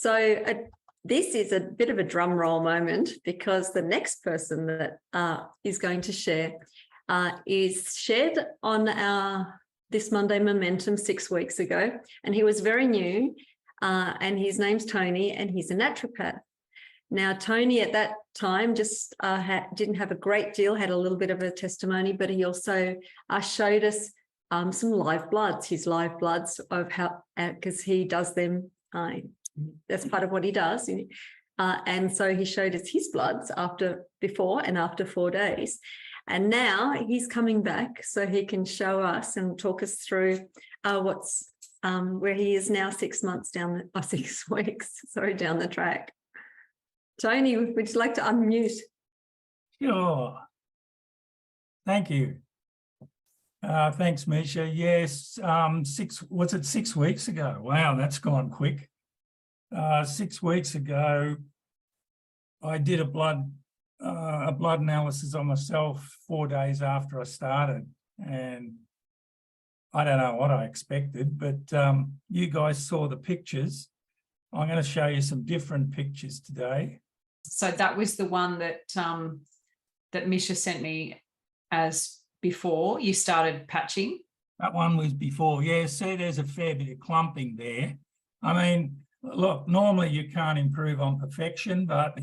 So this is a bit of a drum roll moment, because the next person that is going to share is shared on our This Monday Momentum 6 weeks ago, and he was very new, and his name's Tony, and he's a naturopath. Now, Tony at that time just didn't have a great deal, had a little bit of a testimony, but he also showed us some live bloods, his live bloods of how, because he does them, that's part of what he does. And so he showed us his bloods before and after 4 days. And now he's coming back so he can show us and talk us through where he is now 6 months down, 6 weeks, sorry, down the track. Tony, would you like to unmute? Sure. Thank you. Thanks, Misha. Yes, 6 weeks ago? Wow, that's gone quick. 6 weeks ago, I did a blood analysis on myself 4 days after I started, and I don't know what I expected, but you guys saw the pictures. I'm going to show you some different pictures today. So that was the one that that Misha sent me as before you started patching. That one was before. Yeah, see, there's a fair bit of clumping there. I mean, look, normally you can't improve on perfection, but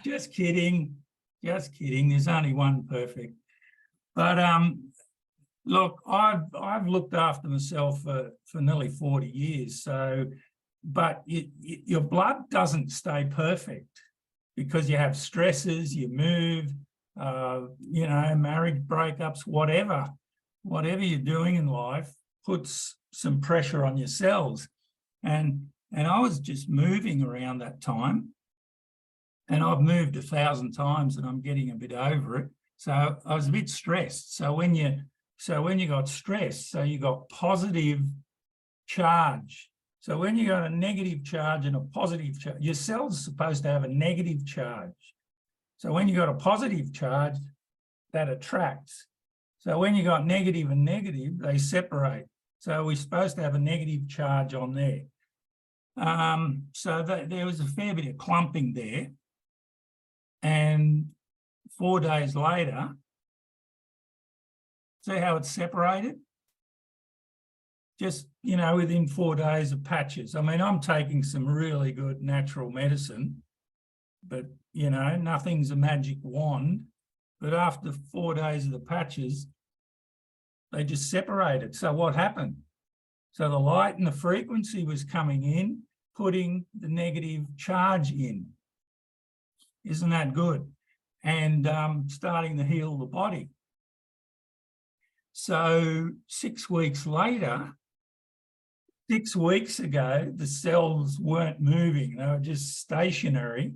just kidding. There's only one perfect. But look, I've looked after myself for nearly 40 years. So, but your blood doesn't stay perfect because you have stresses, you move, marriage breakups, whatever you're doing in life puts some pressure on your cells. And I was just moving around that time, and I've moved 1,000 times and I'm getting a bit over it. So I was a bit stressed. So when you got stressed, so you got positive charge. So when you got a negative charge and a positive charge, your cell's supposed to have a negative charge. So when you got a positive charge, that attracts. So when you got negative and negative, they separate. So we're supposed to have a negative charge on there. So there was a fair bit of clumping there. And 4 days later, see how it's separated? Just, within 4 days of patches. I mean, I'm taking some really good natural medicine, but, nothing's a magic wand. But after 4 days of the patches, they just separated. So what happened? So the light and the frequency was coming in, putting the negative charge in. Isn't that good? And starting to heal the body. So 6 weeks later, 6 weeks ago, the cells weren't moving. They were just stationary.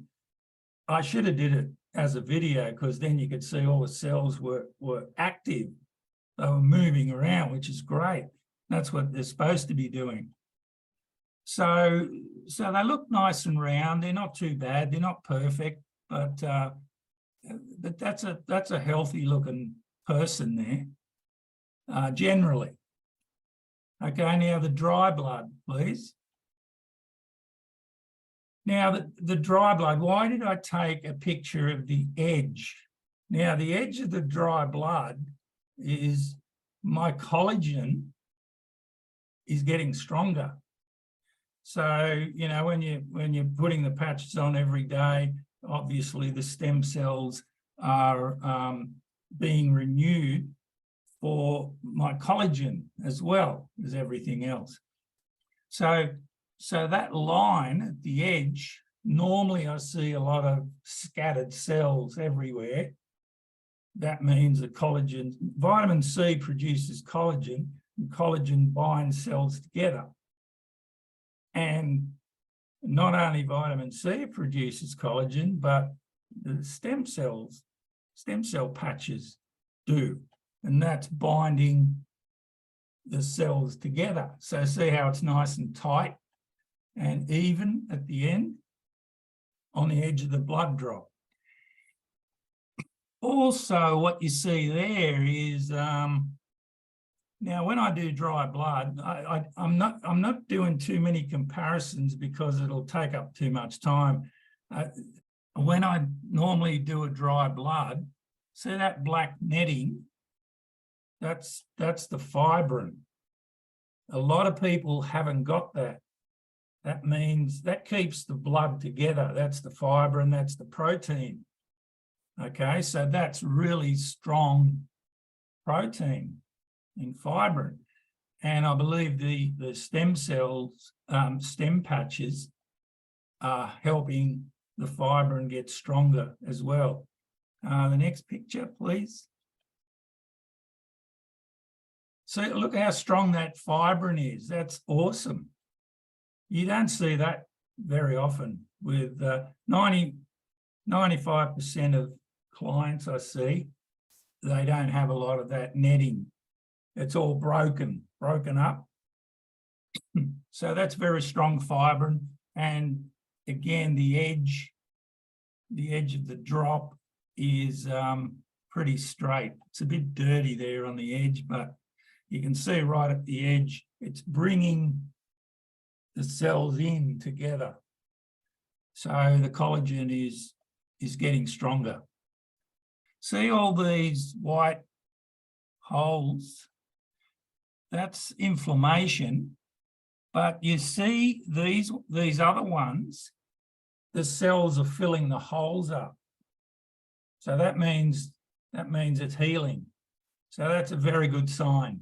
I should have did it as a video, because then you could see all the cells were active. They were moving around, which is great. That's what they're supposed to be doing. So they look nice and round. They're not too bad. They're not perfect, but that's a healthy looking person there, generally. Okay, now the dry blood, please. Now the dry blood, why did I take a picture of the edge? Now the edge of the dry blood is my collagen is getting stronger. So, when you're putting the patches on every day, obviously the stem cells are being renewed for my collagen as well as everything else. So that line at the edge, normally I see a lot of scattered cells everywhere. That means that collagen, vitamin C produces collagen, and collagen binds cells together. And not only vitamin C produces collagen, but the stem cell patches do. And that's binding the cells together. So see how it's nice and tight and even at the end on the edge of the blood drop. Also, what you see there is Now, when I do dry blood, I'm not doing too many comparisons because it'll take up too much time. When I normally do a dry blood, see that black netting? That's the fibrin. A lot of people haven't got that. That means that keeps the blood together. That's the fibrin, that's the protein. Okay, so that's really strong protein in fibrin. And I believe the stem cells, stem patches are helping the fibrin get stronger as well. The next picture, please. So look how strong that fibrin is. That's awesome. You don't see that very often with 95% of clients I see, they don't have a lot of that netting. It's all broken up. So that's very strong fibrin. And again, the edge of the drop is pretty straight. It's a bit dirty there on the edge, but you can see right at the edge, it's bringing the cells in together. So the collagen is getting stronger. See all these white holes? That's inflammation. But you see these other ones, the cells are filling the holes up. So that means it's healing. So that's a very good sign.